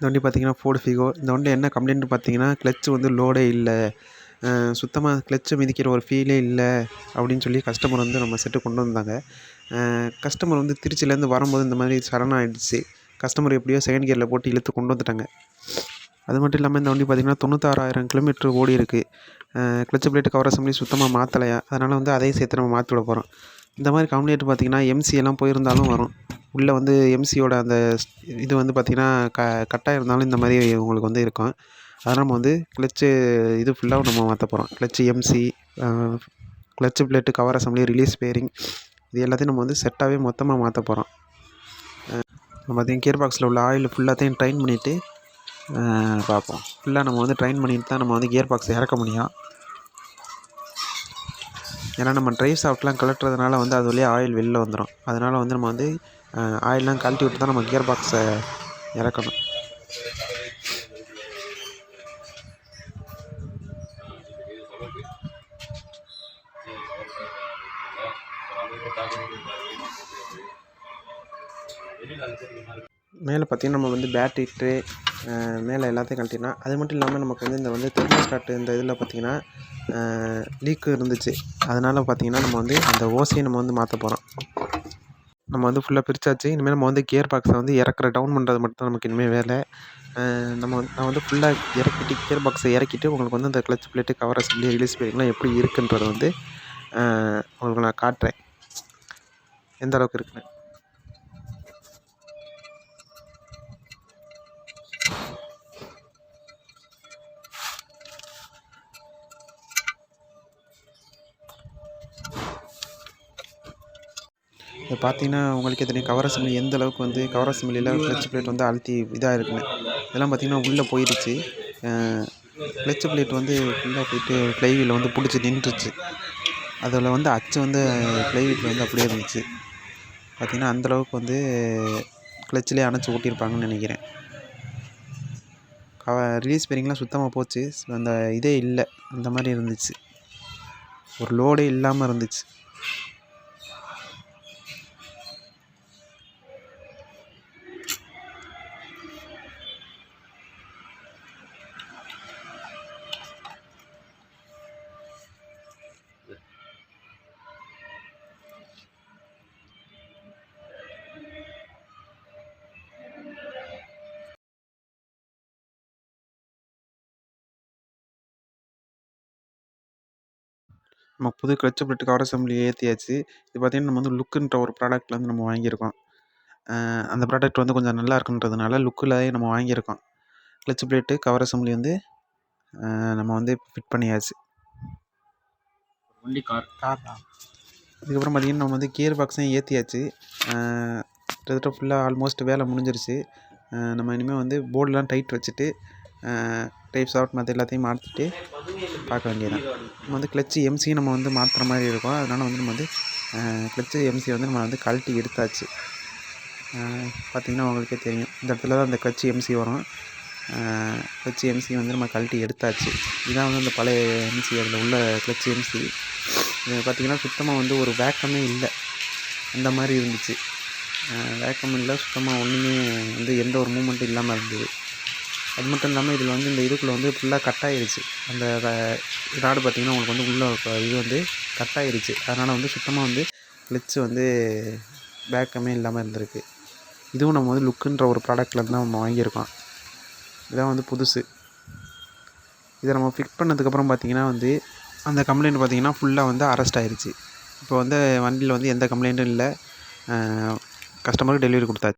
வண்டி பார்த்தீங்கன்னா Ford Figo. இந்த வண்டி என்ன கம்ப்ளைண்ட்னு பார்த்தீங்கன்னா, கிளட்ச் வந்து லோடே இல்ல. சுத்தமாக கிளட்சை மிதிக்கிற ஒரு ஃபீலே இல்ல அப்படின்னு சொல்லி கஸ்டமர் வந்து நம்ம செட்டு கொண்டு வந்தாங்க. கஸ்டமர் வந்து திருச்சியிலேருந்து வரும்போது இந்த மாதிரி சடன் ஆயிடுச்சு. கஸ்டமர் எப்படியோ செகண்ட் கியரில் போட்டு இழுத்து கொண்டு வந்துட்டாங்க. அது மட்டும் இல்லாமல் இந்த வண்டி பார்த்திங்கன்னா 96,000 கிலோமீட்டர் ஓடிருக்கு. கிளட்ச் பிளேட்டு கவர் அசெம்பிளி சுத்தமாக மாற்றலையா, அதனால் வந்து அதையும் சேர்த்து நம்ம மாற்றி விட போகிறோம். இந்த மாதிரி கம்ப்ளைண்ட் பார்த்திங்கன்னா எம்சி எல்லாம் போயிருந்தாலும் வரும். உள்ளே வந்து எம்சியோட அந்த இது வந்து பார்த்திங்கன்னா கட்டாக இருந்தாலும் இந்த மாதிரி உங்களுக்கு வந்து இருக்கும். அதனால் நம்ம வந்து கிளட்ச்சு இது ஃபுல்லாக நம்ம மாற்ற போகிறோம். Clutch MC, clutch plate cover assembly, release bearing, இது எல்லாத்தையும் நம்ம வந்து செட்டாகவே மொத்தமாக மாற்ற போகிறோம். நம்ம பார்த்திங்கன்னா கியர் பாக்ஸில் உள்ள ஆயில் ஃபுல்லாத்தையும் ட்ரைன் பண்ணிவிட்டு பார்ப்போம். ஃபுல்லாக நம்ம வந்து ட்ரைன் பண்ணிட்டு தான் நம்ம வந்து கியர் பாக்ஸை இறக்க முடியும். ஏன்னா நம்ம ட்ரைவ் சாஃப்ட்லாம் கலட்டுறதுனால வந்து அது வழியாக ஆயில் வெளில வந்துடும். அதனால் வந்து நம்ம வந்து ஆயிலெலாம் கழட்டி விட்டு தான் நம்ம கியர் பாக்ஸை இறக்கணும். மேலே பார்த்திங்கன்னா நம்ம வந்து பேட்ரி ட்ரே மேலே எல்லாத்தையும் கழட்டிடலாம். அது மட்டும் இல்லாமல் நமக்கு வந்து இந்த வந்து தெர்மோஸ்டாட்டு இந்த இதில் பார்த்திங்கன்னா லீக்கு இருந்துச்சு. அதனால் பார்த்திங்கன்னா நம்ம வந்து அந்த ஓசையை நம்ம வந்து மாற்ற போகிறோம். நம்ம வந்து ஃபுல்லாக பிரித்தாச்சு. இனிமேல் நம்ம வந்து கியர் பாக்ஸை வந்து இறக்குற டவுன் பண்ணுறது மட்டும் தான் நமக்கு இனிமேல் வேலை. நான் வந்து ஃபுல்லாக இறக்கிட்டு கியர் பாக்ஸை இறக்கிட்டு உங்களுக்கு வந்து அந்த clutch plate cover assembly, release பிரேக்லாம் எப்படி இருக்குன்றதை வந்து உங்களுக்கு நான் காட்டுறேன், எந்த அளவுக்கு இருக்குன்னு. இப்போ பார்த்தீங்கன்னா உங்களுக்கே தெரியும் கவர் அசெம்பிளி எந்த அளவுக்கு வந்து கவர் அசெம்பிளியில் கிளட்ச் பிளேட் வந்து அழுத்தி இதாக இருக்குன்னு. இதெல்லாம் பார்த்திங்கன்னா உள்ளே போயிடுச்சு. கிளட்ச் பிளேட் வந்து ஃபுல்லாக போயிட்டு ஃப்ளைவீலில் வந்து பிடிச்சி நின்றுச்சு. அதில் வந்து அச்சு வந்து ஃப்ளைவீலில் வந்து அப்படியே இருந்துச்சு. பார்த்திங்கன்னா அந்தளவுக்கு வந்து கிளட்சிலே அணைச்சி ஓட்டியிருப்பாங்கன்னு நினைக்கிறேன். ரிலீஸ் பேரிங்லாம் சுத்தமாக போச்சு. அந்த இதே இல்லை, அந்த மாதிரி இருந்துச்சு. ஒரு லோடே இல்லாமல் இருந்துச்சு. நம்ம புது கிளட்ச் பிளேட்டு கவர் அசெம்பிளி ஏற்றியாச்சு. இது பார்த்திங்கன்னா நம்ம வந்து லுக்குன்ற ஒரு ப்ராடக்ட்லேருந்து நம்ம வாங்கியிருக்கோம். அந்த ப்ராடக்ட் வந்து கொஞ்சம் நல்லா இருக்குன்றதுனால லுக்கில் நம்ம வாங்கியிருக்கோம். கிளட்ச் பிளேட்டு கவர் அசெம்பிளி வந்து நம்ம வந்து ஃபிட் பண்ணியாச்சு. இதுக்கப்புறம் பார்த்திங்கன்னா நம்ம வந்து கியர் பாக்ஸையும் ஏற்றியாச்சு. கிட்டத்தட்ட ஃபுல்லாக ஆல்மோஸ்ட் வேலை முடிஞ்சிருச்சு. நம்ம இனிமேல் வந்து போர்டெலாம் டைட் வச்சுட்டு டைப் சாஃப்ட் மற்ற எல்லாத்தையும் மாற்றிட்டு பார்க்க வேண்டியதான். நம்ம வந்து கிளட்ச்சு எம்சியும் நம்ம வந்து மாற்றுற மாதிரி இருக்கும். அதனால் வந்து நம்ம வந்து கிளட்ச்சு எம்சி வந்து நம்ம வந்து கழட்டி எடுத்தாச்சு. பார்த்திங்கன்னா உங்களுக்கே தெரியும், இந்த இடத்துல தான் அந்த கிளட்ச்சு எம்சி வரும். கிளட்ச்சு எம்சி வந்து நம்ம கழட்டி எடுத்தாச்சு. இதான் வந்து அந்த பழைய எம்சி, அதில் உள்ள கிளட்ச்சு எம்சி. இது பார்த்திங்கன்னா சுத்தமாக வந்து ஒரு வேக்கமே இல்லை, அந்த மாதிரி இருந்துச்சு. வேக்கம் இல்லை, சுத்தமாக ஒன்றுமே வந்து எந்த ஒரு மூமெண்ட்டும் இல்லாமல் இருந்தது. அது மட்டும் இல்லாமல் இதில் வந்து இந்த இதுக்குள்ளே வந்து ஃபுல்லாக கட்டாயிருச்சு. அந்த ராடு பார்த்திங்கன்னா உங்களுக்கு வந்து உள்ளே இது வந்து கட்டாயிருச்சு. அதனால் வந்து சுத்தமாக வந்து கிளட்ச்சு வந்து வேக்கமே இல்லாமல் இருந்திருக்கு. இதுவும் நம்ம வந்து லுக்குன்ற ஒரு ப்ராடக்ட்லேருந்து தான் நம்ம வாங்கியிருக்கோம். இதான் வந்து புதுசு. இதை நம்ம ஃபிட் பண்ணதுக்கப்புறம் பார்த்திங்கன்னா வந்து அந்த கம்ப்ளைண்ட் பார்த்திங்கன்னா ஃபுல்லாக வந்து அரெஸ்ட் ஆகிருச்சு. இப்போ வந்து வண்டியில் வந்து எந்த கம்ப்ளைண்ட்டும் இல்லை. கஸ்டமருக்கு டெலிவரி கொடுத்தாச்சு.